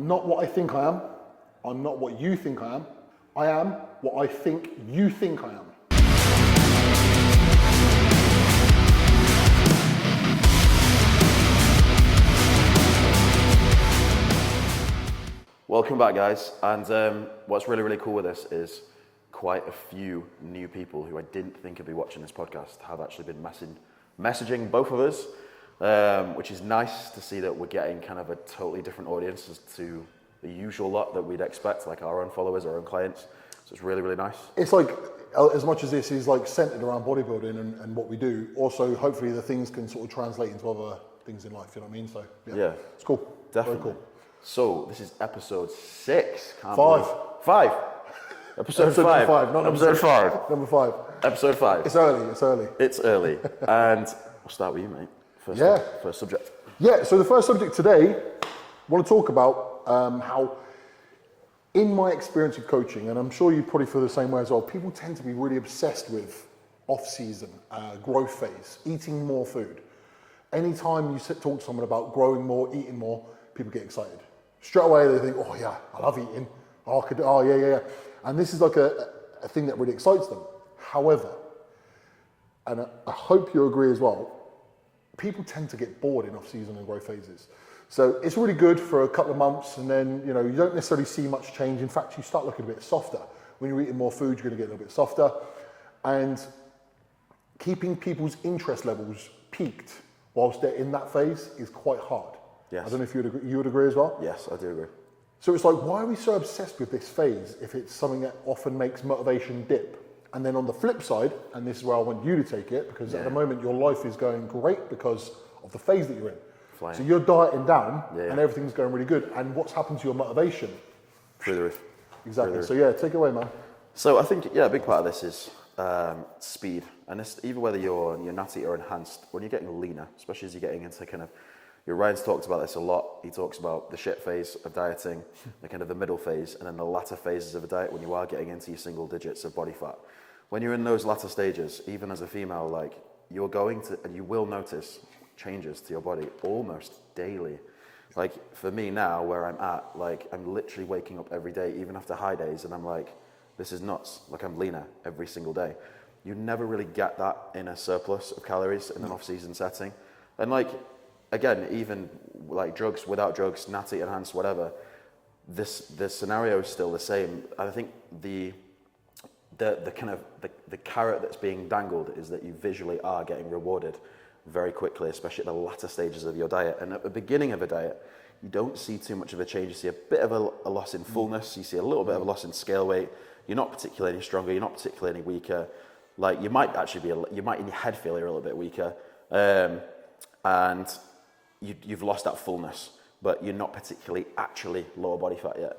I'm not what I think I am. I'm not what you think I am. I am what I think you think I am. Welcome back, guys. And what's really, really cool with this is quite a few new people who I didn't think would be watching this podcast have actually been messaging both of us, which is nice to see that we're getting kind of a totally different audience as to the usual lot that we'd expect, like our own followers, our own clients. So it's really, really nice. It's like, as much as this is like centered around bodybuilding and what we do, also hopefully the things can sort of translate into other things in life, you know what I mean? So yeah. It's cool. Definitely. Very cool. So this is episode 6. Five. Episode 5. Not episode 5. Number 5. Episode 5. It's early. It's early. And we'll start with you, mate. First subject. Yeah, so the first subject today, I want to talk about how, in my experience of coaching, and I'm sure you probably feel the same way as well, people tend to be really obsessed with off-season, growth phase, eating more food. Anytime you talk to someone about growing more, eating more, people get excited. Straight away they think, oh yeah, I love eating. Oh yeah. And this is like a thing that really excites them. However, and I hope you agree as well, people tend to get bored in off-season and growth phases. So it's really good for a couple of months and then, you don't necessarily see much change. In fact, you start looking a bit softer. When you're eating more food, you're gonna get a little bit softer. And keeping people's interest levels peaked whilst they're in that phase is quite hard. Yes. I don't know if you would agree as well? Yes, I do agree. So it's like, why are we so obsessed with this phase if it's something that often makes motivation dip? And then on the flip side, and this is where I want you to take it, because at the moment your life is going great because of the phase that you're in. Flying. So you're dieting down and everything's going really good. And what's happened to your motivation? Through the roof. Exactly. So yeah, take it away, man. So I think, a big part of this is speed. And this, even whether you're natty or enhanced, when you're getting leaner, especially as you're getting into kind of, Ryan's talked about this a lot. He talks about the shit phase of dieting, the kind of the middle phase, and then the latter phases of a diet when you are getting into your single digits of body fat. When you're in those latter stages, even as a female, like you're going to, and you will notice changes to your body almost daily. Like for me now, where I'm at, like I'm literally waking up every day, even after high days, and I'm like, this is nuts. Like I'm leaner every single day. You never really get that in a surplus of calories in an off-season setting. And like, again, even like drugs, without drugs, natty, enhanced, whatever, this scenario is still the same. And I think the kind of the carrot that's being dangled is that you visually are getting rewarded very quickly, especially at the latter stages of your diet. And at the beginning of a diet, you don't see too much of a change. You see a bit of a loss in fullness. You see a little bit of a loss in scale weight. You're not particularly any stronger. You're not particularly any weaker. Like you might actually you might in your head feel you're a little bit weaker. And you've lost that fullness, but you're not particularly actually lower body fat yet.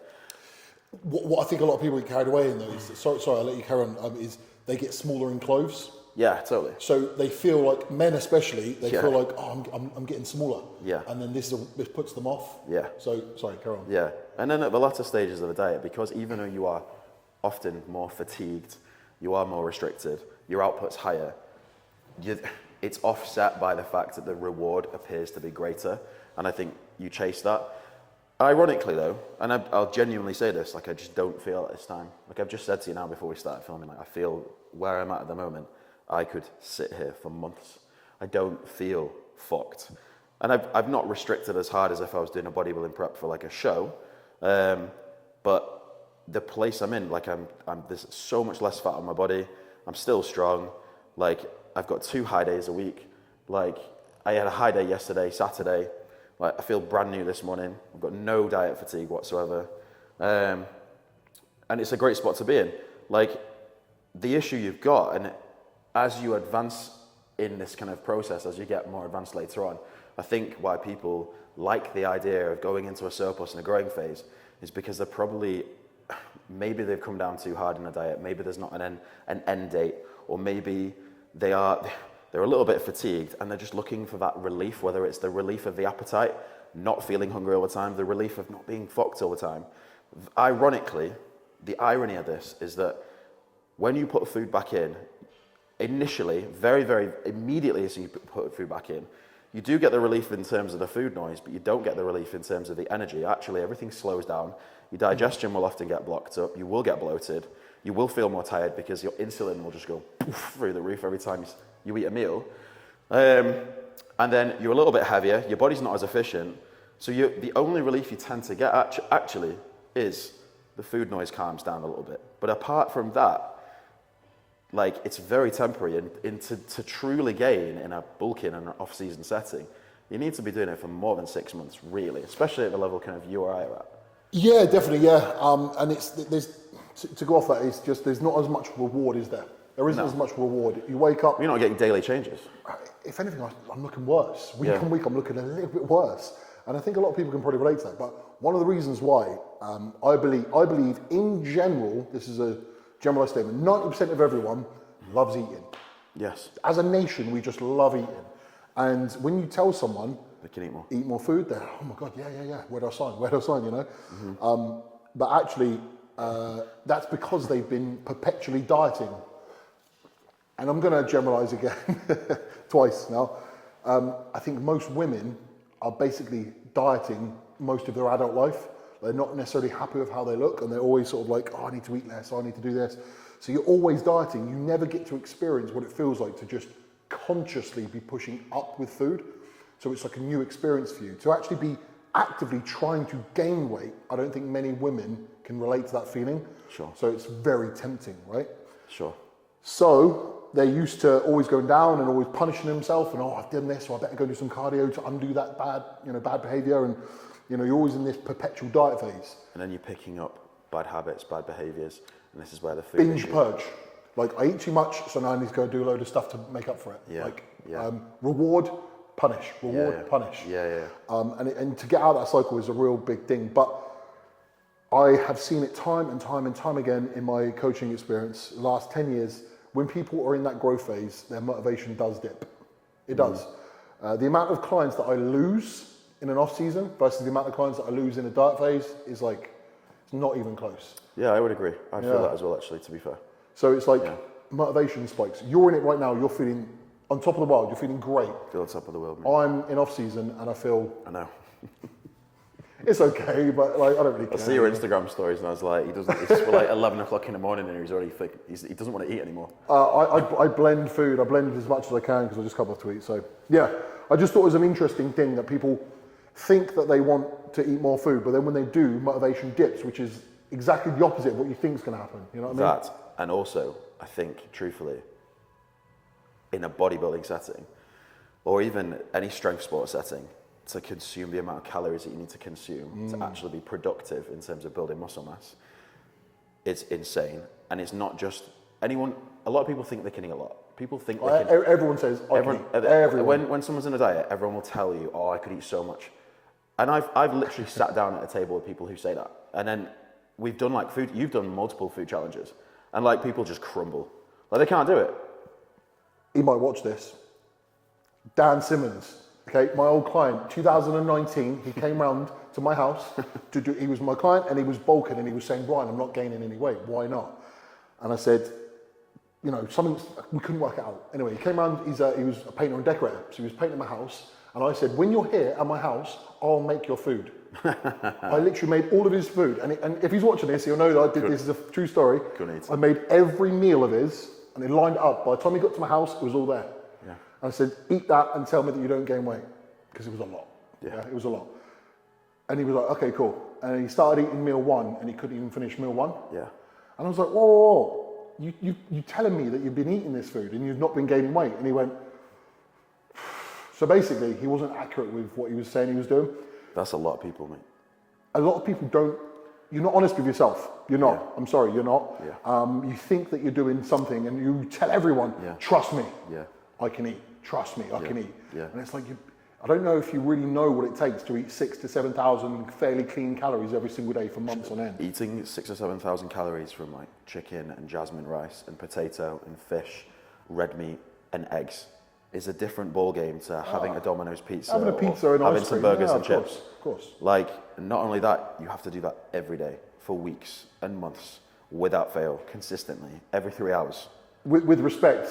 What I think a lot of people get carried away in though is, sorry, I'll let you carry on, is they get smaller in clothes. Yeah, totally. So they feel like, men especially, they feel like, I'm getting smaller. Yeah. And then this puts them off. Yeah. So, sorry, carry on. Yeah. And then at the latter stages of a diet, because even though you are often more fatigued, you are more restricted, your output's higher, it's offset by the fact that the reward appears to be greater. And I think you chase that. Ironically though, and I'll genuinely say this, like I just don't feel at this time. Like I've just said to you now before we started filming, like I feel where I'm at the moment, I could sit here for months. I don't feel fucked. And I've not restricted as hard as if I was doing a bodybuilding prep for like a show. But the place I'm in, like there's so much less fat on my body. I'm still strong. Like I've got 2 high days a week. Like I had a high day yesterday, Saturday. Like I feel brand new this morning. I've got no diet fatigue whatsoever. And it's a great spot to be in. Like the issue you've got, and as you advance in this kind of process, as you get more advanced later on, I think why people like the idea of going into a surplus and a growing phase is because they're probably, maybe they've come down too hard in a diet, maybe there's not an end date, or maybe they're a little bit fatigued and they're just looking for that relief, whether it's the relief of the appetite, not feeling hungry all the time, the relief of not being fucked all the time. Ironically, the irony of this is that when you put food back in, initially, very, very immediately as you put food back in, you do get the relief in terms of the food noise, but you don't get the relief in terms of the energy. Actually, everything slows down. Your digestion will often get blocked up. You will get bloated. You will feel more tired because your insulin will just go poof through the roof every time you eat a meal. And then you're a little bit heavier. Your body's not as efficient. So the only relief you tend to get actually is the food noise calms down a little bit. But apart from that, like, it's very temporary. And to truly gain in a bulking and off-season setting, you need to be doing it for more than 6 months, really, especially at the level kind of you or I are at. Yeah, definitely, yeah. And to go off that, it's just there's not as much reward, is there? There isn't as much reward. You wake up... You're not getting daily changes. If anything, I'm looking worse. Week on week, I'm looking a little bit worse. And I think a lot of people can probably relate to that. But one of the reasons why I believe in general, this is a generalized statement, 90% of everyone loves eating. Yes. As a nation, we just love eating. And when you tell someone... They can eat more food, they're, oh my God, yeah. Where do I sign, you know? Mm-hmm. But actually, that's because they've been perpetually dieting. And I'm going to generalize again twice now. I think most women are basically dieting most of their adult life. They're not necessarily happy with how they look, and they're always sort of like, oh, I need to eat less, I need to do this. So you're always dieting. You never get to experience what it feels like to just consciously be pushing up with food. So it's like a new experience for you. To actually be actively trying to gain weight, I don't think many women can relate to that feeling. Sure. So it's very tempting, right? Sure. So they're used to always going down and always punishing themselves and, oh, I've done this, so I better go do some cardio to undo that bad behavior. And, you're always in this perpetual diet phase. And then you're picking up bad habits, bad behaviors, and this is where the food binge purge. Like, I eat too much, so now I need to go do a load of stuff to make up for it. Yeah. Reward, punish. Reward, punish. Yeah. And to get out of that cycle is a real big thing. But I have seen it time and time again in my coaching experience, the last 10 years, when people are in that growth phase, their motivation does dip. It does. The amount of clients that I lose in an off season versus the amount of clients that I lose in a diet phase is like, it's not even close. Yeah, I would agree. I feel that as well, actually, to be fair. So it's like motivation spikes. You're in it right now, you're feeling on top of the world, you're feeling great. Feel on top of the world, man. I'm in off season and I feel... I know. It's okay, but like, I don't really care. I see your Instagram stories and I was like, it's like 11 o'clock in the morning and he's already he doesn't want to eat anymore. I blend food. I blend as much as I can because I just come off to eat. So yeah, I just thought it was an interesting thing that people think that they want to eat more food, but then when they do, motivation dips, which is exactly the opposite of what you think is going to happen. You know what I mean? That, and also, I think, truthfully, in a bodybuilding setting, or even any strength sport setting, to consume the amount of calories that you need to consume to actually be productive in terms of building muscle mass, it's insane. And it's not just anyone. A lot of people think they can eat a lot. People think they can. Everyone says, everyone. When someone's in a diet, everyone will tell you, oh, I could eat so much. And I've literally sat down at a table with people who say that. And then we've done like food, you've done multiple food challenges. And like people just crumble. Like they can't do it. He might watch this. Dan Simmons, okay, my old client, 2019, he came round to my house he was my client and he was bulking and he was saying, Brian, I'm not gaining any weight, why not? And I said, something, we couldn't work it out. Anyway, he came round, he was a painter and decorator, so he was painting my house. And I said, when you're here at my house, I'll make your food. I literally made all of his food. And if he's watching this, he'll know that I did this as a true story. I made every meal of his and it lined up. By the time he got to my house, it was all there. Yeah. And I said, eat that and tell me that you don't gain weight. Because it was a lot. Yeah, it was a lot. And he was like, okay, cool. And he started eating meal one and he couldn't even finish meal one. Yeah. And I was like, whoa. You telling me that you've been eating this food and you've not been gaining weight? And he went, so basically, he wasn't accurate with what he was saying he was doing. That's a lot of people, mate. A lot of people you're not honest with yourself. You're not. Yeah. I'm sorry, you're not. Yeah. You think that you're doing something and you tell everyone, trust me, I can eat. Trust me, I can eat. Yeah. And it's like, I don't know if you really know what it takes to eat 6,000 to 7,000 fairly clean calories every single day for months on end. Eating 6,000 or 7,000 calories from like chicken and jasmine rice and potato and fish, red meat and eggs is a different ball game to having a Domino's pizza, having a pizza and having some burgers and chips. Of course. Like, not only that, you have to do that every day for weeks and months without fail, consistently, every 3 hours. With respect,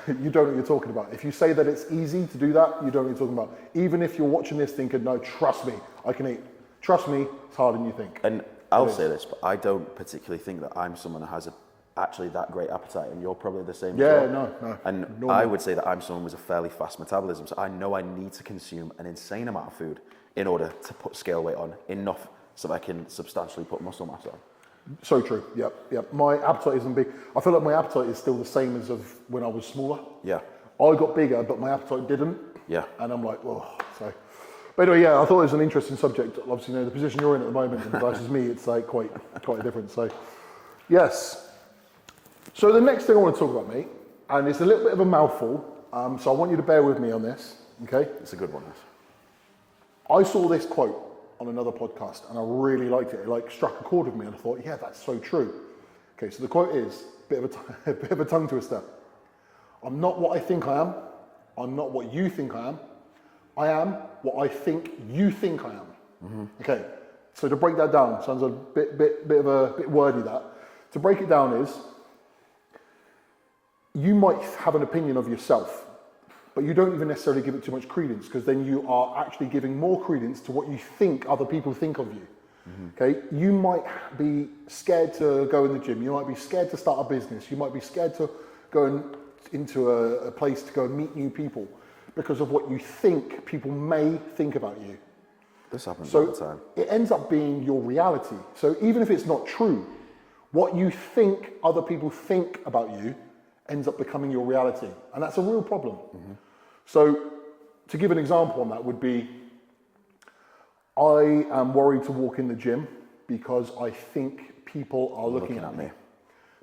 you don't know what you're talking about. If you say that it's easy to do that, you don't know what you're talking about. Even if you're watching this thinking, no, trust me, I can eat. Trust me, it's harder than you think. And I'll say this, but I don't particularly think that I'm someone who has actually that great appetite, and you're probably the same. Yeah, as well. no. And normal. I would say that I'm someone with a fairly fast metabolism, so I know I need to consume an insane amount of food in order to put scale weight on, enough so that I can substantially put muscle mass on. So true. Yep. My appetite isn't big. I feel like my appetite is still the same as of when I was smaller. Yeah. I got bigger, but my appetite didn't. Yeah. And I'm like, oh, so. But anyway, yeah, I thought it was an interesting subject. Obviously, you know, the position you're in at the moment versus me, it's like quite different. So, yes. So the next thing I want to talk about, mate, and it's a little bit of a mouthful, so I want you to bear with me on this, okay? It's a good one, this. I saw this quote on another podcast, and I really liked it. It like struck a chord with me, and I thought, yeah, that's so true. Okay, so the quote is a bit of a tongue twister. I'm not what I think I am. I'm not what you think I am. I am what I think you think I am. Mm-hmm. Okay, so to break that down, sounds a bit wordy. That to break it down is, you might have an opinion of yourself, but you don't even necessarily give it too much credence, because then you are actually giving more credence to what you think other people think of you. Mm-hmm. Okay, you might be scared to go in the gym. You might be scared to start a business. You might be scared to go into a place to go and meet new people because of what you think people may think about you. This happens all the time. It ends up being your reality. So even if it's not true, what you think other people think about you ends up becoming your reality. And that's a real problem. Mm-hmm. So to give an example on that would be, I am worried to walk in the gym because I think people are looking at me.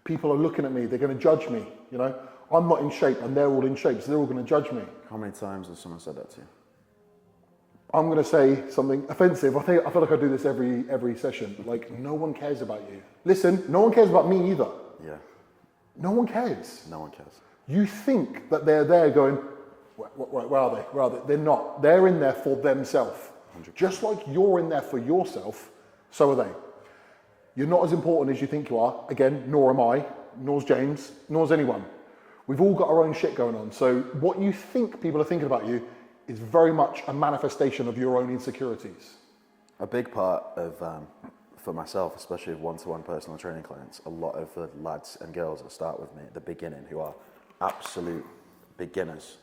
People are looking at me. They're going to judge me, you know. I'm not in shape and they're all in shape, so they're all going to judge me. How many times has someone said that to you? I'm going to say something offensive. I feel like I do this every session. Like, no one cares about you. Listen, no one cares about me either. Yeah. No one cares. No one cares. You think that they're there going, where are they? Where are they? They're not. They're in there for themselves. 100%. Just like you're in there for yourself, so are they. You're not as important as you think you are. Again, nor am I, nor's James, nor's anyone. We've all got our own shit going on. So what you think people are thinking about you is very much a manifestation of your own insecurities. A big part of, for myself, especially with one-to-one personal training clients, a lot of the lads and girls that start with me at the beginning, who are absolute beginners,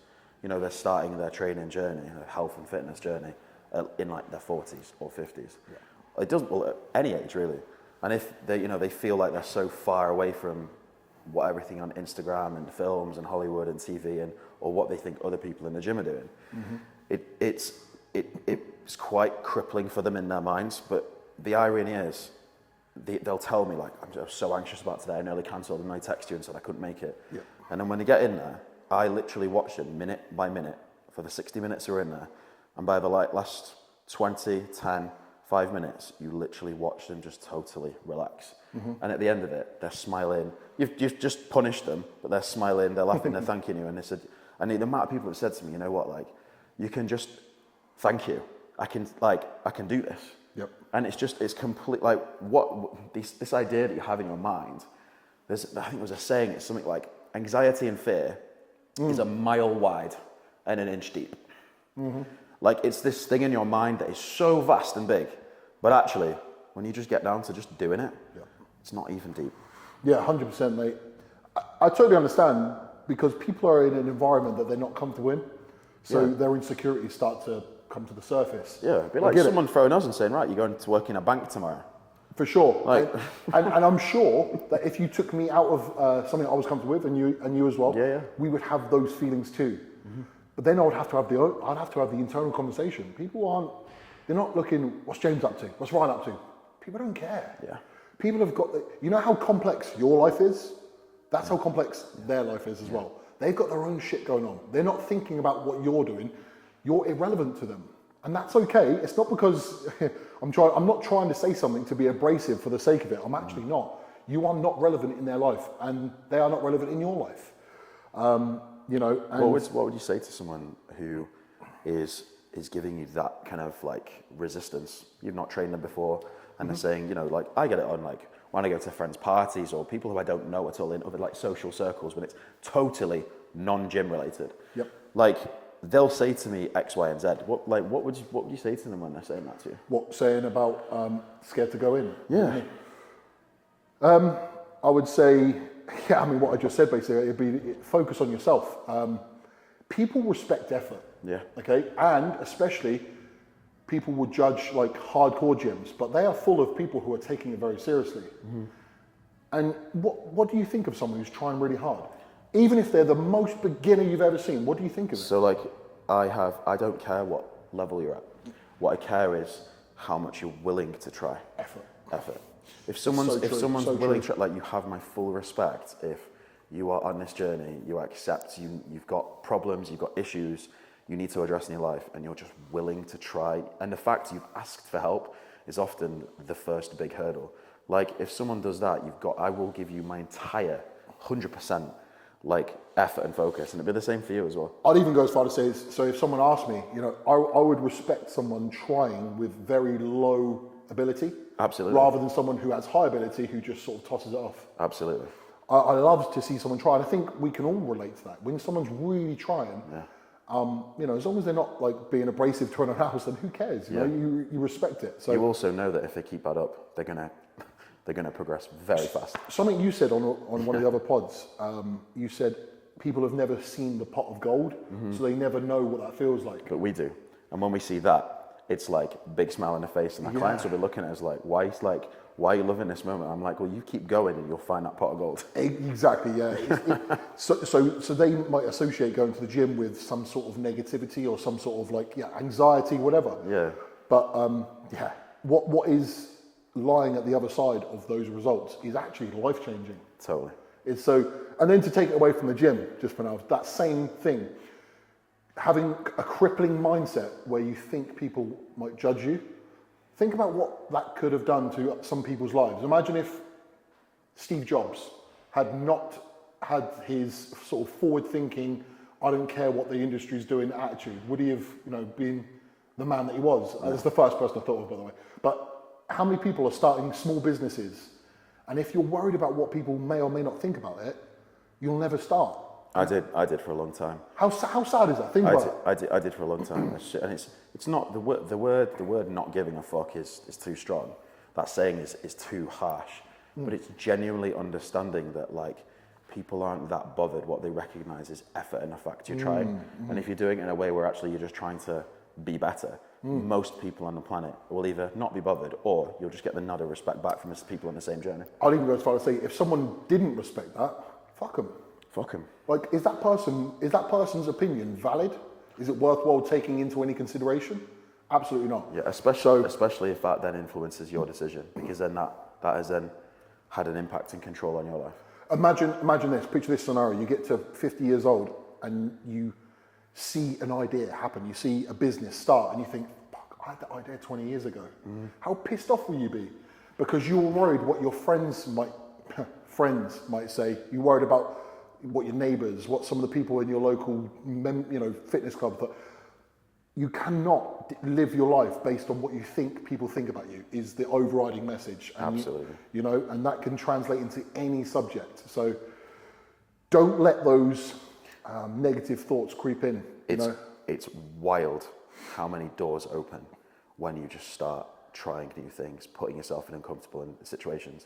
you know, they're starting their training journey, their health and fitness journey, in like their 40s or 50s. Yeah. It doesn't, well, at any age really. And if they, you know, they feel like they're so far away from what everything on Instagram and films and Hollywood and TV and or what they think other people in the gym are doing, mm-hmm. it's quite crippling for them in their minds. But the irony is, they'll tell me like, I'm just so anxious about today, I nearly cancelled, and I text you and said I couldn't make it. Yeah. And then when they get in there, I literally watch them minute by minute for the 60 minutes they're in there, and by the like last 20, 10, 5 minutes, you literally watch them just totally relax. Mm-hmm. And at the end of it, they're smiling. You've just punished them, but they're smiling, they're laughing, they're thanking you. And they said, and the amount of people have said to me, you know what, like, you can just thank you. I can do this. Yep. And it's complete, like, this idea that you have in your mind, I think it was a saying, it's something like, anxiety and fear is a mile wide and an inch deep. Mm-hmm. Like, it's this thing in your mind that is so vast and big, but actually, when you just get down to just doing it, it's not even deep. Yeah, 100%, mate. I totally understand, because people are in an environment that they're not comfortable in, so their insecurities start to come to the surface. Yeah, it'd be like someone throwing us and saying, right, you're going to work in a bank tomorrow. For sure. Like, and I'm sure that if you took me out of something I was comfortable with, and you as well, we would have those feelings too. Mm-hmm. But then I'd have to have the internal conversation. They're not looking, what's James up to? What's Ryan up to? People don't care. Yeah. People have got, you know how complex your life is? That's how complex their life is as well. They've got their own shit going on. They're not thinking about what you're doing. You're irrelevant to them. And that's okay. It's not because I'm not trying to say something to be abrasive for the sake of it. I'm actually not. You are not relevant in their life, and they are not relevant in your life. You know. And what would you say to someone who is giving you that kind of like resistance. You've not trained them before, and they're saying, you know, like I get it on like when I go to friends' parties or people who I don't know at all in other like social circles when it's totally non-gym related. Yep. Like they'll say to me X, Y, and Z. What would you say to them when they're saying that to you? What, saying about scared to go in? Yeah. I would say, yeah, I mean, what I just said basically, it'd be focus on yourself. People respect effort. Yeah. Okay, and especially people would judge like hardcore gyms, but they are full of people who are taking it very seriously. And what do you think of someone who's trying really hard? Even if they're the most beginner you've ever seen, what do you think of it? So like I don't care what level you're at. What I care is how much you're willing to try. Effort. If someone's willing to, like, you have my full respect. If you are on this journey, you accept you've got problems, you've got issues you need to address in your life, and you're just willing to try. And the fact you've asked for help is often the first big hurdle. Like if someone does that, I will give you my entire 100% like effort and focus, and it'd be the same for you as well. I'd even go as far to say, so if someone asked me, you know, I would respect someone trying with very low ability. Absolutely. Rather than someone who has high ability who just sort of tosses it off. Absolutely. I love to see someone try, and I think we can all relate to that. When someone's really trying, you know, as long as they're not like being abrasive to anyone else, then who cares? You know, you respect it. So you also know that if they keep that up, they're gonna progress very fast. Something you said on one of the other pods, you said people have never seen the pot of gold, so they never know what that feels like. But we do, and when we see that, it's like big smile on the face, and the clients will be looking at us like, why are you loving this moment? I'm like, well, you keep going and you'll find that pot of gold. Exactly, yeah. So they might associate going to the gym with some sort of negativity or some sort of like, anxiety, whatever. Yeah. But what is lying at the other side of those results is actually life-changing. Totally. It's so, and then to take it away from the gym, just for now, that same thing, having a crippling mindset where you think people might judge you, think about what that could have done to some people's lives. Imagine if Steve Jobs had not had his sort of forward-thinking, I don't care what the industry's doing attitude. Would he have, you know, been the man that he was? That's the first person I thought of, by the way. But how many people are starting small businesses? And if you're worried about what people may or may not think about it, you'll never start. I did for a long time. How sad is that? Think about it. I did for a long time, and it's not the word not giving a fuck is too strong. That saying is too harsh, but it's genuinely understanding that like people aren't that bothered. What they recognise is effort and the fact you're trying, and if you're doing it in a way where actually you're just trying to be better, most people on the planet will either not be bothered or you'll just get the nod of respect back from people on the same journey. I'd even go as far as to say, if someone didn't respect that, fuck them. Fuck him. Like, is that person's opinion valid? Is it worthwhile taking into any consideration? Absolutely not. Yeah, especially if that then influences your decision, because then that has then had an impact and control on your life. Imagine this. Picture this scenario. You get to 50 years old and you see an idea happen. You see a business start and you think, fuck, I had that idea 20 years ago. How pissed off will you be? Because you're worried what your friends might say. You're worried about what your neighbours, what some of the people in your local, fitness club. But you cannot live your life based on what you think people think about you. Is the overriding message. And Absolutely. And that can translate into any subject. So don't let those negative thoughts creep in. It's wild how many doors open when you just start trying new things, putting yourself in uncomfortable situations.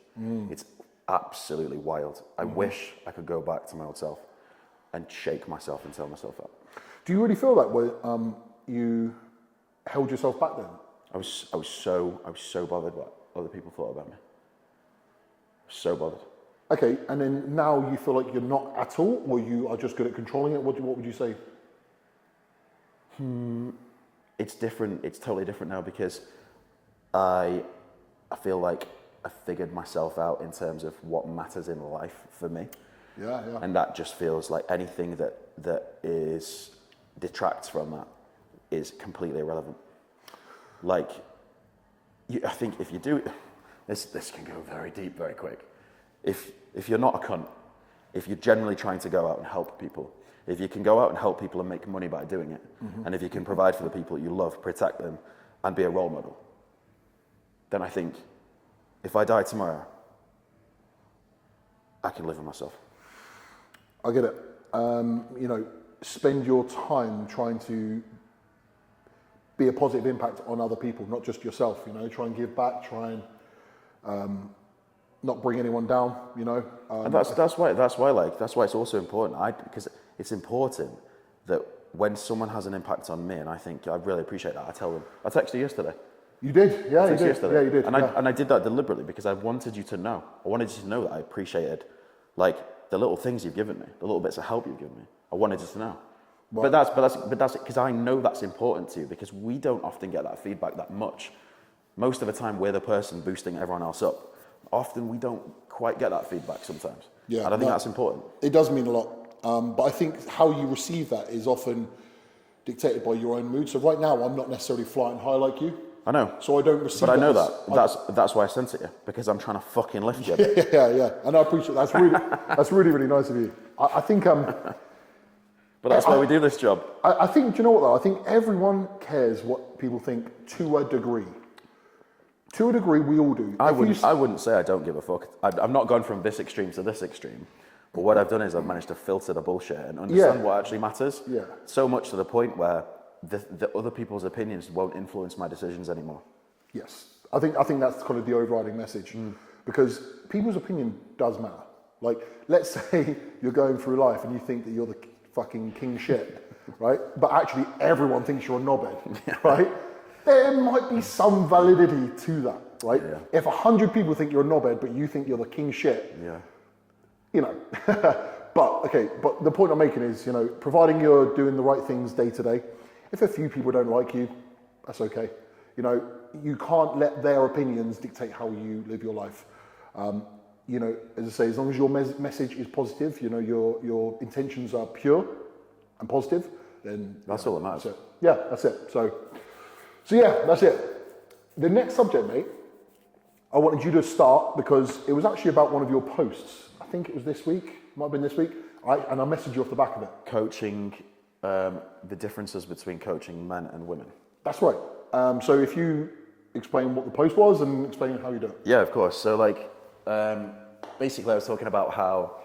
It's absolutely wild. I wish I could go back to my old self and shake myself and tell myself up. Do you really feel that way? You held yourself back then? I was so bothered what other people thought about me. So bothered. Okay, and then now you feel like you're not at all, or you are just good at controlling it? What would you say? It's different. It's totally different now because I feel like I figured myself out in terms of what matters in life for me. Yeah. And that just feels like anything that detracts from that is completely irrelevant. Like, I think if you do, this can go very deep very quick. If you're not a cunt, if you're generally trying to go out and help people, If you can go out and help people and make money by doing it, and if you can provide for the people you love, protect them, and be a role model, then I think if I die tomorrow, I can live with myself. I get it. You know, spend your time trying to be a positive impact on other people, not just yourself. You know, try and give back. Try and not bring anyone down. You know, And that's why it's also important. Because it's important that when someone has an impact on me, and I think I really appreciate that. I tell them. I texted you yesterday. You did, yeah, you did. Yesterday. Yeah, you did. And I did that deliberately because I wanted you to know. I wanted you to know that I appreciated, like, the little things you've given me, the little bits of help you've given me. I wanted you to know. Right. But that's because I know that's important to you, because we don't often get that feedback that much. Most of the time, we're the person boosting everyone else up. Often, we don't quite get that feedback sometimes. Yeah, and I think that's important. It does mean a lot. But I think how you receive that is often dictated by your own mood. So right now, I'm not necessarily flying high like you. I know. So I don't receive. But I know that. That's why I sent it you, because I'm trying to fucking lift you. Yeah. And I appreciate that. That's really nice of you. I think But that's why we do this job. I think, do you know what though? I think everyone cares what people think to a degree. To a degree, we all do. I wouldn't say I don't give a fuck. I've not gone from this extreme to this extreme. But what I've done is I've managed to filter the bullshit and understand what actually matters. Yeah. So much to the point where the other people's opinions won't influence my decisions anymore. Yes. I think that's kind of the overriding message. Because people's opinion does matter. Like, let's say you're going through life and you think that you're the fucking king shit, right? But actually everyone thinks you're a knobhead, right? There might be some validity to that, right? Yeah. If 100 people think you're a knobhead, but you think you're the king shit, you know. But the point I'm making is, you know, providing you're doing the right things day to day, if a few people don't like you, that's okay. You know, you can't let their opinions dictate how you live your life. You know, as I say, as long as your message is positive, you know, your intentions are pure and positive, then that's all that matters. That's it. Yeah, that's it. So yeah, that's it. The next subject, mate, I wanted you to start because it was actually about one of your posts. I think it was this week, might have been this week, and I messaged you off the back of it. Coaching, the differences between coaching men and women. That's right. So if you explain what the post was and explain how you do it. Yeah, of course. So like, basically I was talking about how,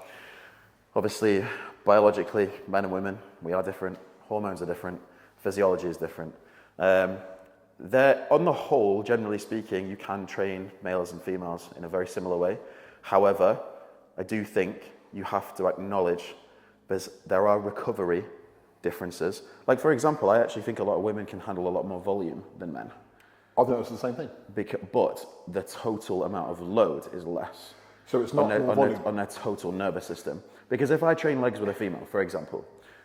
obviously, biologically, men and women, we are different. Hormones are different. Physiology is different. On the whole, generally speaking, you can train males and females in a very similar way. However, I do think you have to acknowledge there are recovery differences. Like, for example, I actually think a lot of women can handle a lot more volume than men. I've noticed the same thing. But the total amount of load is less. So it's not more volume. On their total nervous system. Because if I train legs with a female, for example,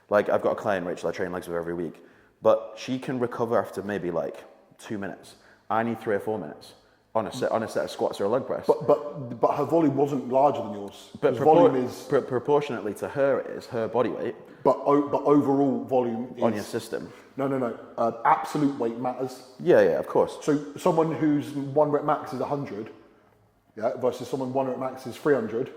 like I've got a client, Rachel, I train legs with every week, but she can recover after maybe like 2 minutes. I need 3 or 4 minutes on a set of squats or a leg press. But her volume wasn't larger than yours. But volume is proportionately to her, it is her body weight. But overall volume is on your system. No. Absolute weight matters. Yeah, of course. So someone whose 1 rep max is 100, versus someone 1 rep max is 300.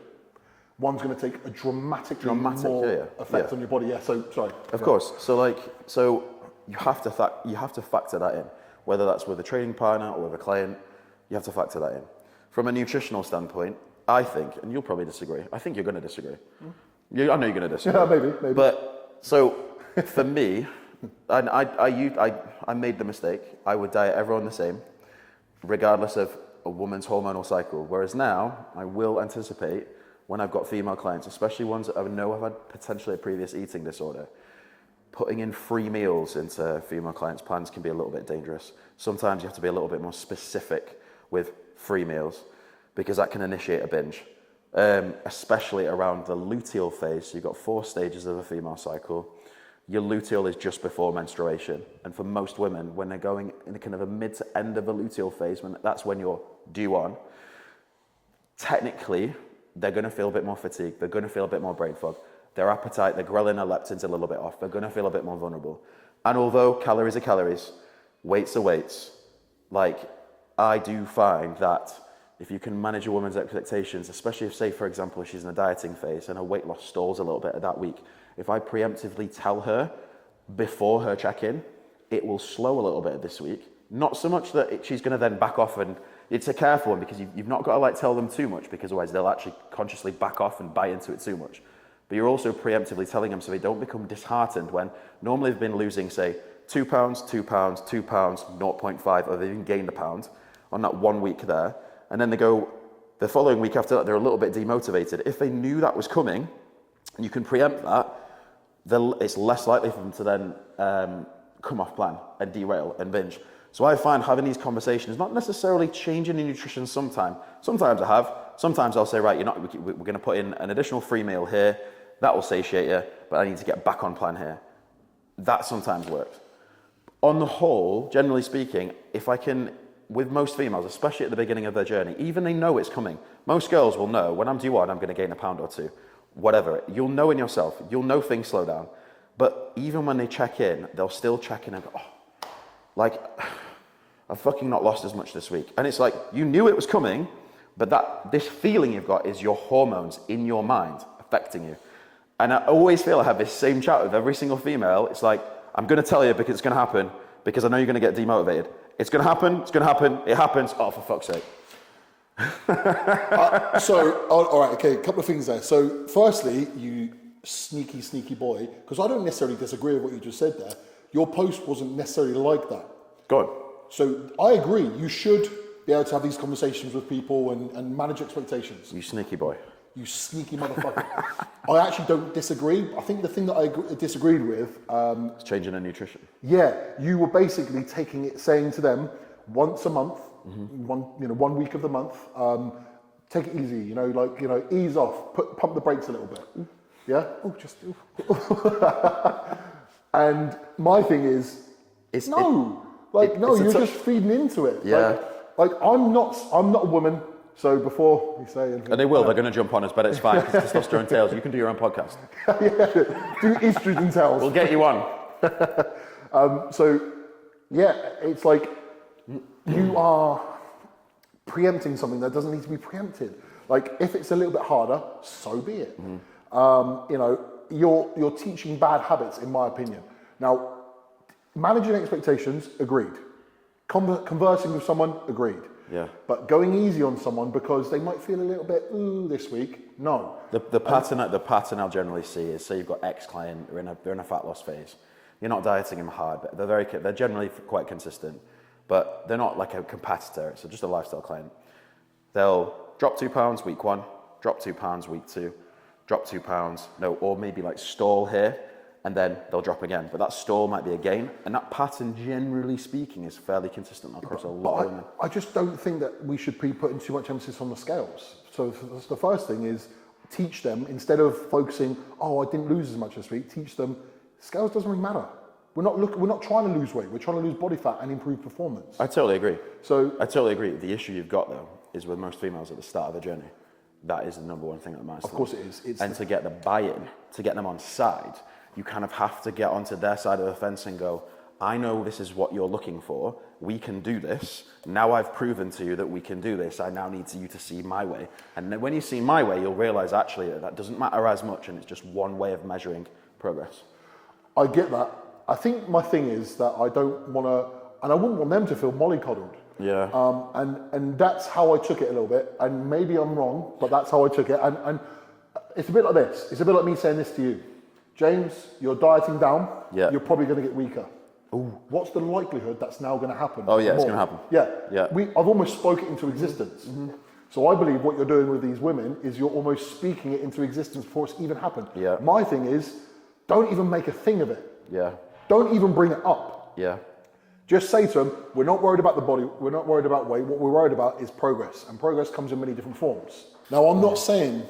One's going to take a dramatically more effect on your body. Yeah. So sorry. Of course. So you have to factor that in, whether that's with a training partner or with a client. You have to factor that in. From a nutritional standpoint, I think, and you'll probably disagree. I think you're going to disagree. I know you're going to disagree. Yeah, maybe. But so for me, and I made the mistake. I would diet everyone the same, regardless of a woman's hormonal cycle. Whereas now, I will anticipate when I've got female clients, especially ones that I know have had potentially a previous eating disorder, putting in free meals into female clients' plans can be a little bit dangerous. Sometimes you have to be a little bit more specific with free meals because that can initiate a binge, especially around the luteal phase. So you've got 4 stages of a female cycle. Your luteal is just before menstruation. And for most women, when they're going in the kind of a mid to end of a luteal phase, that's when you're due on, technically, they're going to feel a bit more fatigued. They're going to feel a bit more brain fog. Their appetite, their ghrelin or leptin's a little bit off. They're going to feel a bit more vulnerable. And although calories are calories, weights are weights, like I do find that if you can manage a woman's expectations, especially if, say, for example, she's in a dieting phase and her weight loss stalls a little bit at that week, if I preemptively tell her before her check-in, it will slow a little bit this week. Not so much that she's going to then back off, and it's a careful one because you've not got to like tell them too much, because otherwise they'll actually consciously back off and buy into it too much. But you're also preemptively telling them so they don't become disheartened when normally they've been losing, say, £2, £2, £2, 0.5, or they've even gained a pound on that 1 week there. And then they go, the following week after that, they're a little bit demotivated. If they knew that was coming, and you can preempt that, it's less likely for them to then come off plan and derail and binge. So I find having these conversations, not necessarily changing the nutrition sometimes. Sometimes I have. Sometimes I'll say, right, we're going to put in an additional free meal here. That will satiate you, but I need to get back on plan here. That sometimes works. On the whole, generally speaking, if I can, with most females, especially at the beginning of their journey, even they know it's coming. Most girls will know, when I'm due on, I'm going to gain a pound or two. Whatever. You'll know in yourself. You'll know things slow down. But even when they check in, they'll still check in and go, oh, like, I've fucking not lost as much this week. And it's like, you knew it was coming, but this feeling you've got is your hormones in your mind affecting you. And I always feel I have this same chat with every single female. It's like, I'm going to tell you because it's going to happen, because I know you're going to get demotivated. It's going to happen, it happens, oh, for fuck's sake. All right, okay, a couple of things there. So firstly, you sneaky boy, because I don't necessarily disagree with what you just said there. Your post wasn't necessarily like that. Go on. So I agree, you should be able to have these conversations with people and manage expectations. You sneaky boy. You sneaky motherfucker. I actually don't disagree. I think the thing that I disagreed with... it's changing the nutrition. Yeah, you were basically saying to them once a month, 1 week of the month, take it easy, ease off, pump the brakes a little bit. Yeah? And my thing is, you're just feeding into it. Yeah. Like I'm not a woman. So before we say anything... And they will, they're going to jump on us, but it's fine. It's Testosterone Tales. You can do your own podcast. Yeah, do estrogen tales. We'll get you on. It's like you are preempting something that doesn't need to be preempted. Like, if it's a little bit harder, so be it. You're teaching bad habits, in my opinion. Now, managing expectations, agreed. Conversing with someone, agreed. Yeah. But going easy on someone because they might feel a little bit this week, no. The pattern I'll generally see is, say you've got X client, they're in a fat loss phase. You're not dieting them hard, but they're generally quite consistent, but they're not like a competitor. So just a lifestyle client. They'll drop 2 pounds week 1, drop 2 pounds week 2, drop 2 pounds, or maybe like stall here, and then they'll drop again. But that stall might be a gain, and that pattern, generally speaking, is fairly consistent across a lot of women. I just don't think that we should be putting too much emphasis on the scales. So the first thing is teach them, instead of focusing, I didn't lose as much this week, teach them, scales doesn't really matter. We're not trying to lose weight, we're trying to lose body fat and improve performance. I totally agree. So I totally agree. The issue you've got, though, is with most females at the start of their journey. That is the number one thing that matters. Of course it is. To get the buy-in, to get them on side, you kind of have to get onto their side of the fence and go, I know this is what you're looking for. We can do this. Now I've proven to you that we can do this. I now need you to see my way. And then when you see my way, you'll realize actually that doesn't matter as much, and it's just one way of measuring progress. I get that. I think my thing is that I don't want to, and I wouldn't want them to feel mollycoddled. Yeah. And that's how I took it a little bit. And maybe I'm wrong, but that's how I took it. And it's a bit like this. It's a bit like me saying this to you. James, you're dieting down. Yeah. You're probably going to get weaker. Ooh. What's the likelihood that's now going to happen? Oh yeah, it's going to happen. Yeah. Yeah. I've almost spoke it into existence. Mm-hmm. So I believe what you're doing with these women is you're almost speaking it into existence before it's even happened. Yeah. My thing is, don't even make a thing of it. Yeah. Don't even bring it up. Yeah. Just say to them, we're not worried about the body, we're not worried about weight, what we're worried about is progress. And progress comes in many different forms. Now, I'm not saying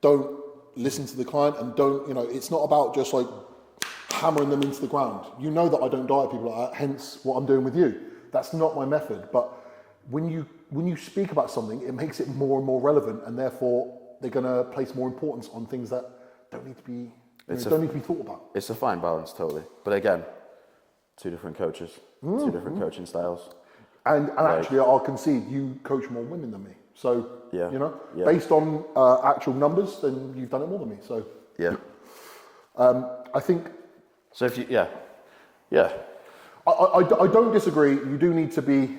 don't listen to the client and don't, it's not about just like hammering them into the ground. You know that I don't diet people like that, hence what I'm doing with you. That's not my method. But when you speak about something, it makes it more and more relevant, and therefore they're going to place more importance on things that don't need to be don't need to be thought about. It's a fine balance, totally. But again, two different coaches, two different coaching styles. And actually, I'll concede, you coach more women than me. So, yeah. based on actual numbers, then you've done it more than me. So, yeah. I think So if you, yeah. I don't disagree. You do need to be,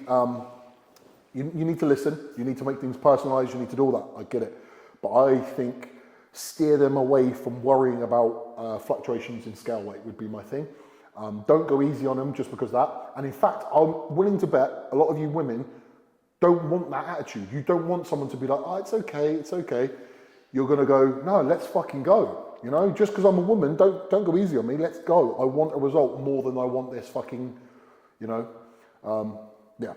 you need to listen. You need to make things personalised. You need to do all that. I get it. But I think steer them away from worrying about fluctuations in scale weight would be my thing. Don't go easy on them just because of that. And in fact, I'm willing to bet a lot of you women don't want that attitude. You don't want someone to be like, oh, it's okay, it's okay. You're going to go, no, let's fucking go. You know, just because I'm a woman, don't go easy on me. Let's go. I want a result more than I want this fucking, you know. Yeah,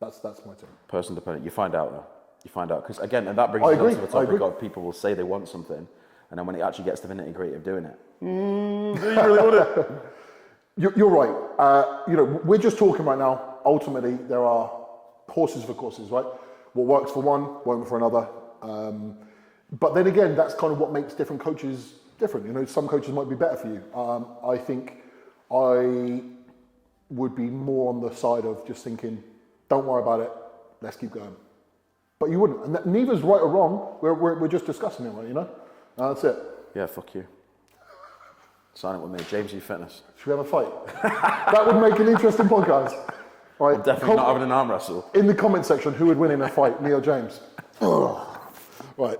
that's my take. Person dependent. You find out though. You find out because again, and that brings I us agree, to the I topic agree. of people will say they want something, and then when it actually gets to the nitty gritty of doing it, do you really want it? You're right. You know, we're just talking right now. Ultimately, there are horses for courses, right? What works for one won't for another. But then again, that's kind of what makes different coaches different. You know, some coaches might be better for you. I think I would be more on the side of just thinking, don't worry about it, let's keep going. But you wouldn't, and neither's right or wrong. We're just discussing it, right? You know, that's it. Yeah, fuck you. Sign it with me, James U Fitness. Should we have a fight? That would make an interesting podcast. Right. I'm definitely not having an arm wrestle. In the comment section, who would win in a fight, me or James? Right.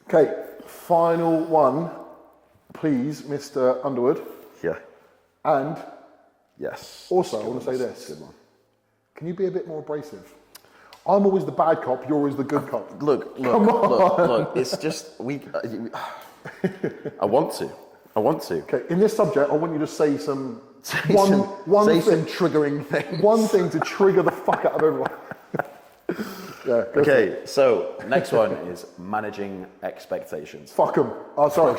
Okay, final one, please, Mr. Underwood. Yeah. And Yes. also, I want to say this. Good one. Can you be a bit more abrasive? I'm always the bad cop, you're always the good cop. Look. It's just I want to. Okay, in this subject, I want you to say some Say one some thing, triggering things. one thing to trigger the fuck out of everyone. Yeah. Go for it. Okay, so next one is managing expectations. Fuck them. Oh, sorry.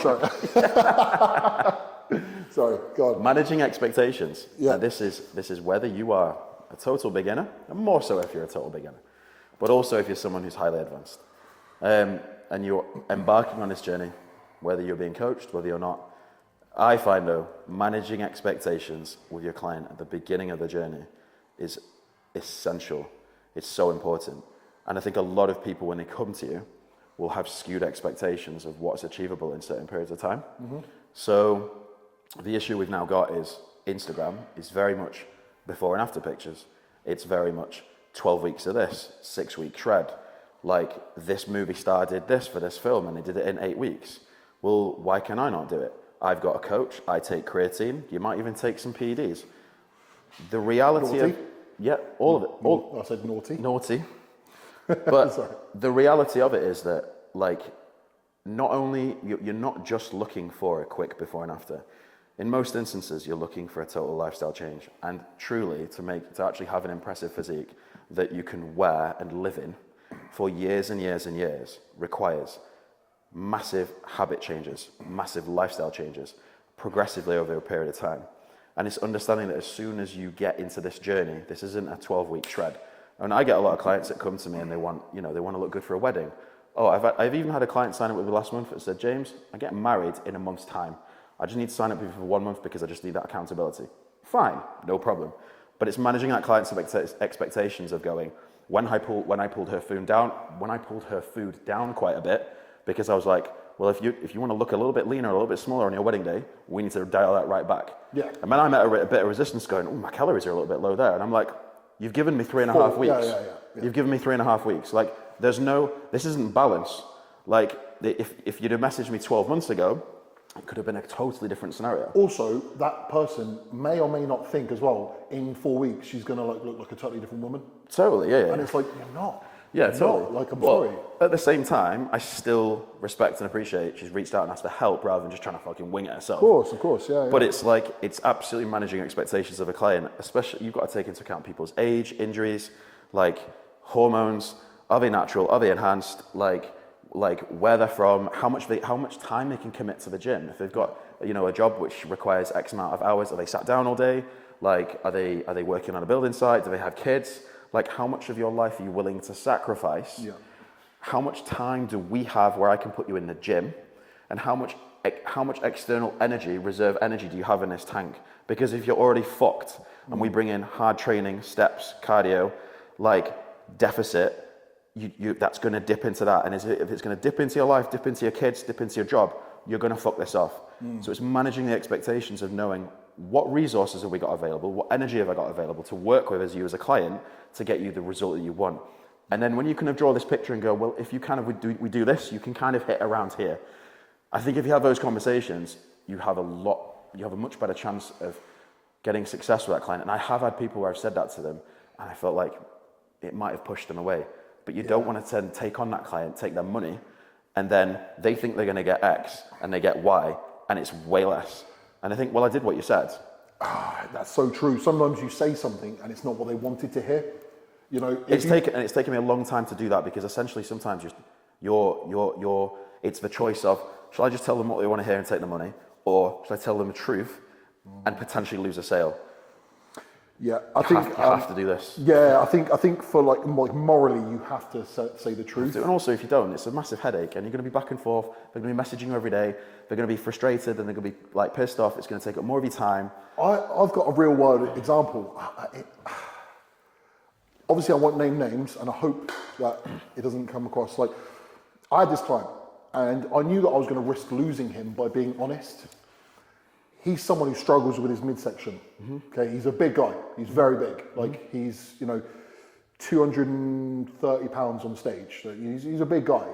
Sorry, God. Managing expectations. Yeah. Now, this is whether you are a total beginner, and more so if you're a total beginner, but also if you're someone who's highly advanced, and you're embarking on this journey, whether you're being coached, whether you're not. I find though, managing expectations with your client at the beginning of the journey is essential. It's so important. And I think a lot of people, when they come to you, will have skewed expectations of what's achievable in certain periods of time. Mm-hmm. So the issue we've now got is Instagram is very much before and after pictures. It's very much 12 weeks of this, 6-week shred. Like, this movie star did this for this film and they did it in 8 weeks. Well, why can I not do it? I've got a coach, I take creatine, you might even take some PEDs. The reality Naughty? of... Yeah, all of it. All, I said naughty. naughty. But the reality of it is that, like, not only, you're not just looking for a quick before and after. In most instances, you're looking for a total lifestyle change. And truly, to actually have an impressive physique that you can wear and live in for years and years and years requires massive habit changes, massive lifestyle changes, progressively over a period of time. And it's understanding that as soon as you get into this journey, this isn't a 12-week shred. And I get a lot of clients that come to me and they want to look good for a wedding. Oh, I've even had a client sign up with me last month that said, James, I'm getting married in a month's time. I just need to sign up with you for 1 month because I just need that accountability. Fine, no problem. But it's managing that client's expectations of going, when I pulled her food down quite a bit, because I was like, well, if you want to look a little bit leaner, a little bit smaller on your wedding day, we need to dial that right back. Yeah. And then I met a bit of resistance going, oh, my calories are a little bit low there. And I'm like, you've given me 3.5 weeks. Yeah. You've given me 3.5 weeks. Like, this isn't balance. Like, if you'd have messaged me 12 months ago, it could have been a totally different scenario. Also, that person may or may not think as well, in 4 weeks, she's going to look like a totally different woman. Totally, yeah. And it's like, you're not. Yeah, You're totally. not. Like, I'm sorry. At the same time, I still respect and appreciate she's reached out and asked for help rather than just trying to fucking wing it herself. Of course, yeah. But it's like, it's absolutely managing expectations of a client, especially, you've got to take into account people's age, injuries, like hormones, are they natural, are they enhanced, like where they're from, how much time they can commit to the gym. If they've got, a job which requires X amount of hours, are they sat down all day? Like, are they working on a building site? Do they have kids? Like, how much of your life are you willing to sacrifice? Yeah. How much time do we have where I can put you in the gym? And how much external energy, reserve energy, do you have in this tank? Because if you're already fucked and we bring in hard training, steps, cardio, like deficit, that's going to dip into that. And if it's going to dip into your life, dip into your kids, dip into your job, you're going to fuck this off. So it's managing the expectations of knowing what resources have we got available, what energy have I got available to work with as you as a client to get you the result that you want. And then when you kind of draw this picture and go, well, if you kind of we do this, you can kind of hit around here. I think if you have those conversations, you have a much better chance of getting success with that client. And I have had people where I've said that to them and I felt like it might have pushed them away. But you don't want to take on that client, take their money, and then they think they're going to get X and they get Y and it's way less. And I think, well, I did what you said. That's so true. Sometimes you say something and it's not what they wanted to hear. You know, It's taken me a long time to do that because essentially sometimes it's the choice of, shall I just tell them what they want to hear and take the money, or should I tell them the truth and potentially lose a sale? Yeah, I think you have to do this. Yeah, I think for like morally, you have to say the truth. And also, if you don't, it's a massive headache, and you're going to be back and forth. They're going to be messaging you every day. They're going to be frustrated, and they're going to be like pissed off. It's going to take up more of your time. I've got a real world example. Obviously, I won't name names, and I hope that it doesn't come across like I had this client, and I knew that I was going to risk losing him by being honest. He's someone who struggles with his midsection. Okay, he's a big guy. He's very big. Like he's 230 pounds on stage. So he's a big guy.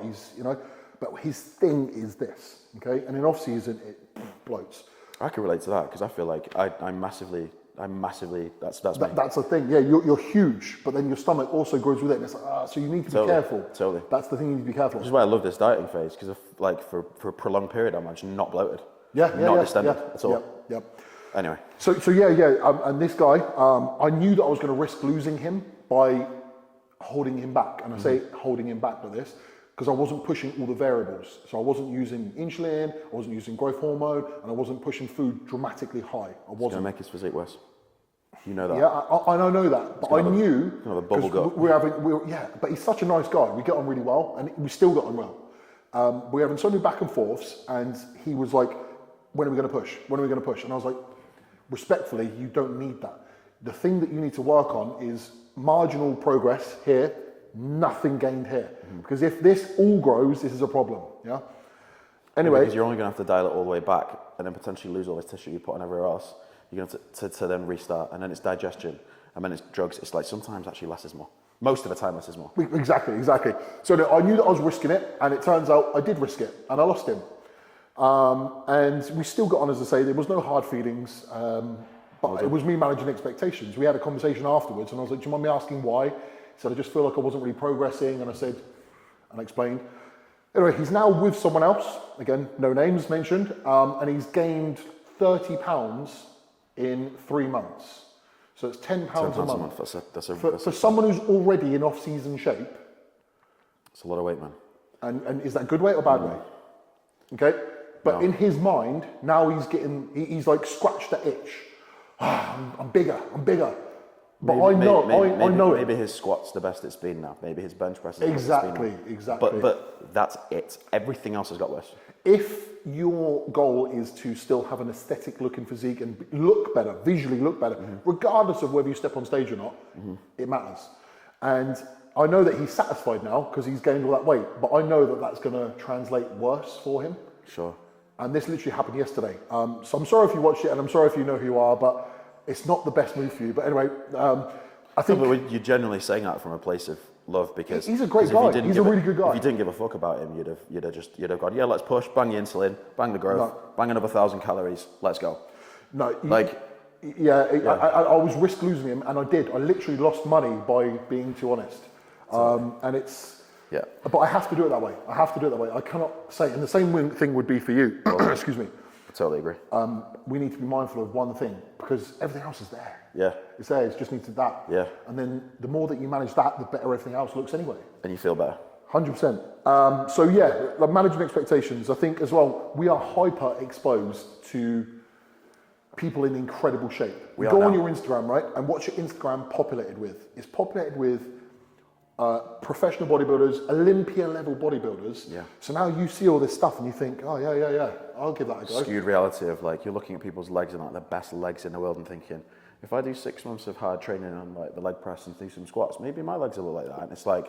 But his thing is this. Okay, and in off season it bloats. I can relate to that because I feel like I'm massively. That's me. That's the thing. Yeah, you're huge, but then your stomach also grows with it. And it's like, so you need to be careful. Totally. That's the thing you need to be careful. Which is why I love this dieting phase because for a prolonged period, I'm actually not bloated. Not distended at all. Yeah. Anyway. So and this guy, I knew that I was going to risk losing him by holding him back. And I say holding him back with this because I wasn't pushing all the variables. So I wasn't using insulin, I wasn't using growth hormone, and I wasn't pushing food dramatically high. I wasn't. It's going to make his physique worse. You know that. Yeah, I know that, but I knew. Kind of a bubble gut. But he's such a nice guy. We get on really well, and we still get on well. We're having so many back and forths, and he was like, when are we going to push? When are we going to push? And I was like, respectfully, you don't need that. The thing that you need to work on is marginal progress here, nothing gained here. Because if this all grows, this is a problem. Yeah. Anyway, because you're only going to have to dial it all the way back, and then potentially lose all this tissue you put on everywhere else. You're going to then restart, and then it's digestion, and then it's drugs. It's like sometimes actually less is more. Most of the time, less is more. Exactly. So I knew that I was risking it, and it turns out I did risk it, and I lost him. And we still got on, as I say, there was no hard feelings, but it was me managing expectations. We had a conversation afterwards, and I was like, do you mind me asking why? He said, I just feel like I wasn't really progressing, and I explained. Anyway, he's now with someone else, again, no names mentioned, and he's gained 30 pounds in 3 months. So it's £10 a month. For someone who's already in off-season shape. It's a lot of weight, man. And is that good weight or bad weight? Okay? But in his mind, now he's like scratched the itch. I'm bigger. But I know it. Maybe his squat's the best it's been now. Maybe his bench press is the best it's been now. Exactly. But that's it. Everything else has got worse. If your goal is to still have an aesthetic looking physique and look better, visually look better, regardless of whether you step on stage or not, it matters. And I know that he's satisfied now because he's gained all that weight, but I know that that's going to translate worse for him. Sure. And this literally happened yesterday. So I'm sorry if you watched it, and I'm sorry if you know who you are, but it's not the best move for you. But anyway, I think... No, but you're generally saying that from a place of love because... He's a great guy. He's a really good guy. If you didn't give a fuck about him, you'd have gone, yeah, let's push, bang the insulin, bang the growth, bang another 1,000 calories, let's go. No. I was risk losing him, and I did. I literally lost money by being too honest. And it's... Yeah. But I have to do it that way. I cannot say... And the same thing would be for you. Excuse me. I totally agree. We need to be mindful of one thing, because everything else is there. Yeah. It's there, it just needs that. Yeah. And then the more that you manage that, the better everything else looks anyway. And you feel better. 100%. So yeah, like managing expectations, I think as well, we are hyper exposed to people in incredible shape. You go on your Instagram, right? And what's your Instagram populated with? It's populated with professional bodybuilders, Olympia level bodybuilders. Yeah. So now you see all this stuff and you think, oh yeah, I'll give that a go. Skewed reality of like, you're looking at people's legs and like the best legs in the world and thinking, if I do 6 months of hard training on like the leg press and do some squats, maybe my legs will look like that. And it's like,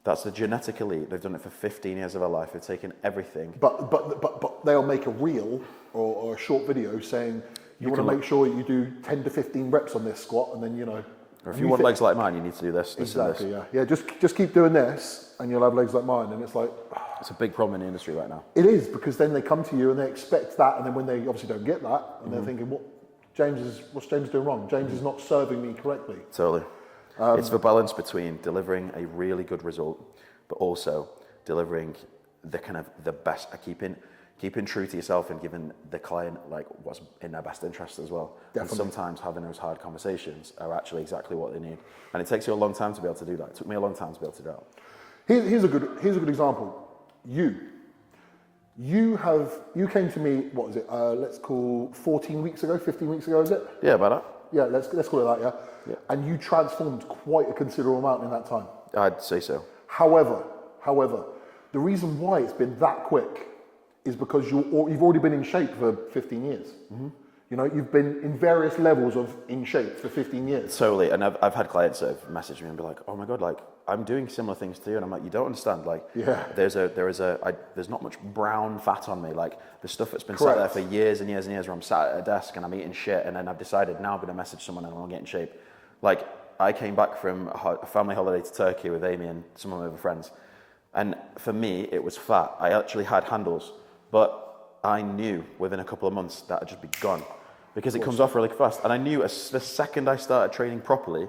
that's the genetic elite. They've done it for 15 years of their life. They've taken everything. But they'll make a reel or a short video saying you want to make sure you do 10 to 15 reps on this squat, and then Or if you want legs like mine, you need to do this. Exactly. Yeah. Just keep doing this, and you'll have legs like mine. And it's like it's a big problem in the industry right now. it is, because then they come to you and they expect that, and then when they obviously don't get that, and they're thinking, what's James doing wrong? James is not serving me correctly. Totally. It's the balance between delivering a really good result, but also delivering the best, keeping true to yourself and giving the client like what's in their best interest as well. Definitely. And sometimes having those hard conversations are actually exactly what they need. And it takes you a long time to be able to do that. It took me a long time to be able to do that. Here's a good example. You came to me, what is it? Let's call 14 weeks ago, 15 weeks ago, is it? Yeah, about that. Yeah, let's call it that. Yeah. And you transformed quite a considerable amount in that time. I'd say so. However, the reason why it's been that quick is because you've already been in shape for 15 years. You've been in various levels of in shape for 15 years. Totally. And I've had clients that have messaged me and be like, oh my God, like I'm doing similar things to you. And I'm like, you don't understand. Like there's not much brown fat on me. Like the stuff that's been sat there for years and years and years where I'm sat at a desk and I'm eating shit. And then I've decided now I'm going to message someone and I want to get in shape. Like I came back from a family holiday to Turkey with Amy and some of my other friends. And for me, it was fat. I actually had handles, but I knew within a couple of months that I'd just be gone because it comes off really fast. And I knew the second I started training properly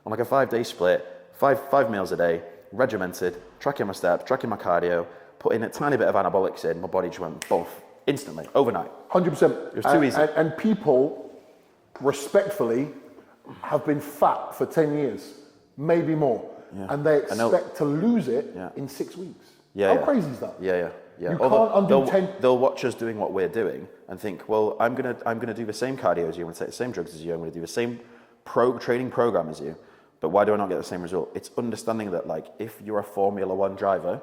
on like a 5-day split, five meals a day, regimented, tracking my steps, tracking my cardio, putting a tiny bit of anabolics in, my body just went boom, instantly, overnight. 100%. It was too easy. And people, respectfully, have been fat for 10 years, maybe more. Yeah. And they expect to lose it in 6 weeks. How crazy is that? Yeah. You can't undo 10. They'll watch us doing what we're doing and think, well, I'm gonna do the same cardio as you, I'm gonna take the same drugs as you, I'm gonna do the same training program as you, but why do I not get the same result? It's understanding that like if you're a Formula One driver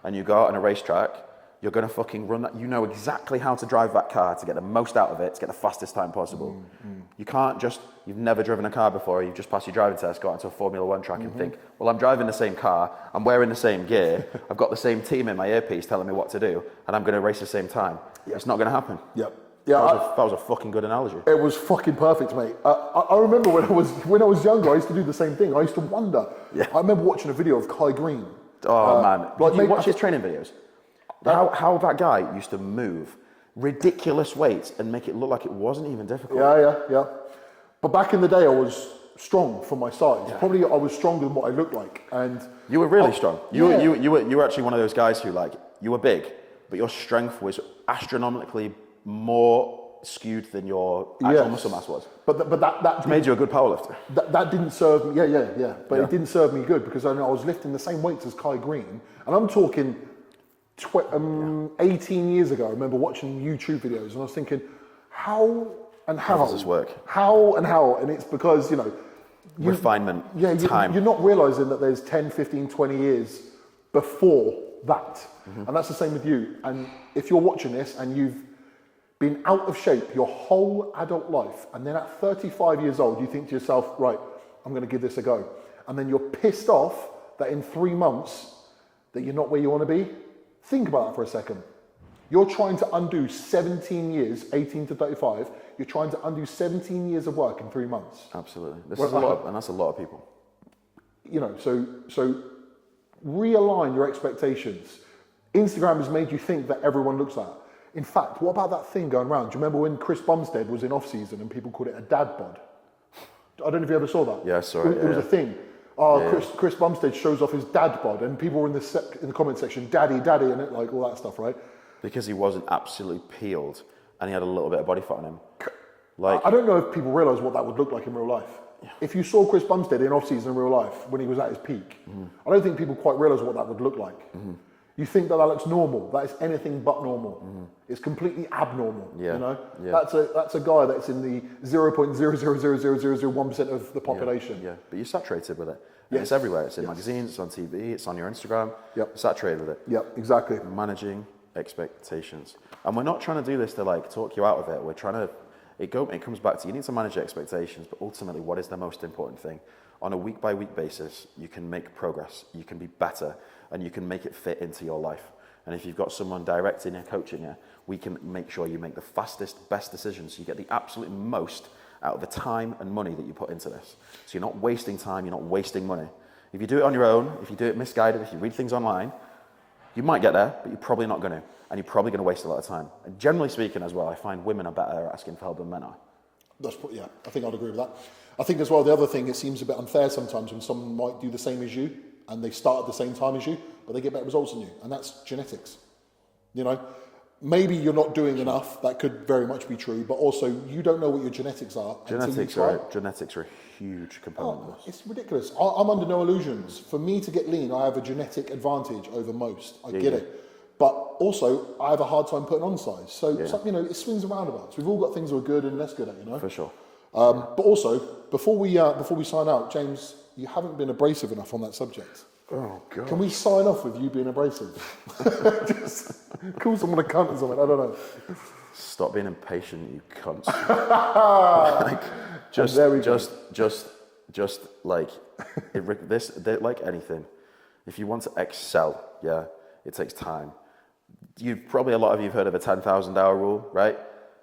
and you go out on a racetrack, you're gonna fucking run that. You know exactly how to drive that car to get the most out of it, to get the fastest time possible. You can't you've never driven a car before, you've just passed your driving test, got into a Formula One track and think, well, I'm driving the same car, I'm wearing the same gear, I've got the same team in my earpiece telling me what to do, and I'm gonna race the same time. It's not gonna happen. Yep. That was a fucking good analogy. It was fucking perfect, mate. I remember when I was younger, I used to do the same thing. I used to wonder. I remember watching a video of Kai Green. Oh man, did you watch his training videos? How that guy used to move ridiculous weights and make it look like it wasn't even difficult. Yeah. But back in the day, I was strong for my size. Probably I was stronger than what I looked like. And you were really strong. You were actually one of those guys who like you were big, but your strength was astronomically more skewed than your actual muscle mass was. But that made you a good powerlifter. That didn't serve me. Yeah. But it didn't serve me good because I was lifting the same weights as Kai Green, and I'm talking 18 years ago. I remember watching YouTube videos and I was thinking, how does this work? And it's because refinement. Time. You're not realizing that there's 10, 15, 20 years before that, and that's the same with you. And if you're watching this and you've been out of shape your whole adult life, and then at 35 years old you think to yourself, right, I'm going to give this a go, and then you're pissed off that in 3 months that you're not where you want to be. Think about that for a second. You're trying to undo 17 years, 18 to 35. You're trying to undo 17 years of work in 3 months. Absolutely. This is a lot, and that's a lot of people. So realign your expectations. Instagram has made you think that everyone looks like that. In fact, what about that thing going around? Do you remember when Chris Bumstead was in off-season and people called it a dad bod? I don't know if you ever saw that. Yeah, I saw it. It was a thing. Chris Bumstead shows off his dad bod, and people were in the comment section, daddy, and it, like all that stuff, right? Because he wasn't absolutely peeled, and he had a little bit of body fat on him. Like I don't know if people realise what that would look like in real life. Yeah. If you saw Chris Bumstead in off-season in real life when he was at his peak, I don't think people quite realise what that would look like. You think that looks normal. That is anything but normal. It's completely abnormal. That's a guy that's in the 0.0000001% of the population. Yeah, but you're saturated with it. Yes. It's everywhere. It's in magazines, it's on TV, it's on your Instagram. Yep. Saturated with it. Yep, exactly. Managing expectations. And we're not trying to do this to like talk you out of it. We're trying to, it comes back to you need to manage your expectations, but ultimately what is the most important thing? On a week by week basis, you can make progress, you can be better, and you can make it fit into your life. And if you've got someone directing you, coaching you, we can make sure you make the fastest, best decisions so you get the absolute most out of the time and money that you put into this. So you're not wasting time, you're not wasting money. If you do it on your own, if you do it misguided, if you read things online, you might get there, but you're probably not going to. And you're probably going to waste a lot of time. And generally speaking as well, I find women are better at asking for help than men are. Yeah, I think I'd agree with that. I think as well, the other thing, it seems a bit unfair sometimes when someone might do the same as you and they start at the same time as you, but they get better results than you. And that's genetics. You know, maybe you're not doing enough. That could very much be true, but also you don't know what your genetics are. Genetics are a huge component of this. It's ridiculous. I'm under no illusions. For me to get lean, I have a genetic advantage over most. I get it. But also, I have a hard time putting on size. So, you know, it swings and roundabouts. We've all got things we're good and less good at, you know? For sure. But also, before we sign out, James, you haven't been abrasive enough on that subject. Oh, God. Can we sign off with you being abrasive? Just call someone a cunt or something, I don't know. Stop being impatient, you cunts. just like, like anything, if you want to excel, it takes time. A lot of you have heard of the 10,000 hour rule, right?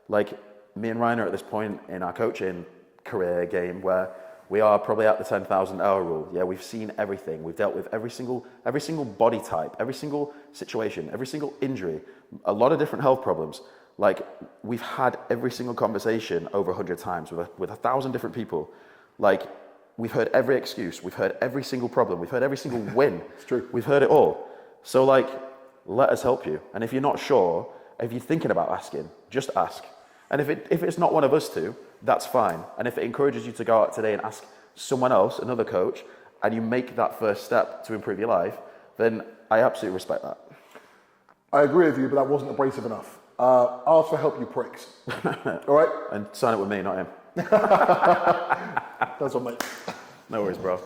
Like, me and Ryan are at this point in our coaching career game where we are probably at the 10,000 hour rule. Yeah, we've seen everything. We've dealt with every single body type, every single situation, every single injury, a lot of different health problems. Like, we've had every single conversation over 100 times with 1,000 different people. Like, we've heard every excuse. We've heard every single problem. We've heard every single win. It's true. We've heard it all. So, like, let us help you. And if you're not sure, if you're thinking about asking, just ask. And if it's not one of us two, that's fine. And if it encourages you to go out today and ask someone else, another coach, and you make that first step to improve your life, then I absolutely respect that. I agree with you, but that wasn't abrasive enough. Ask for help, you pricks. All right? And sign up with me, not him. That's what, mate. No worries, bro.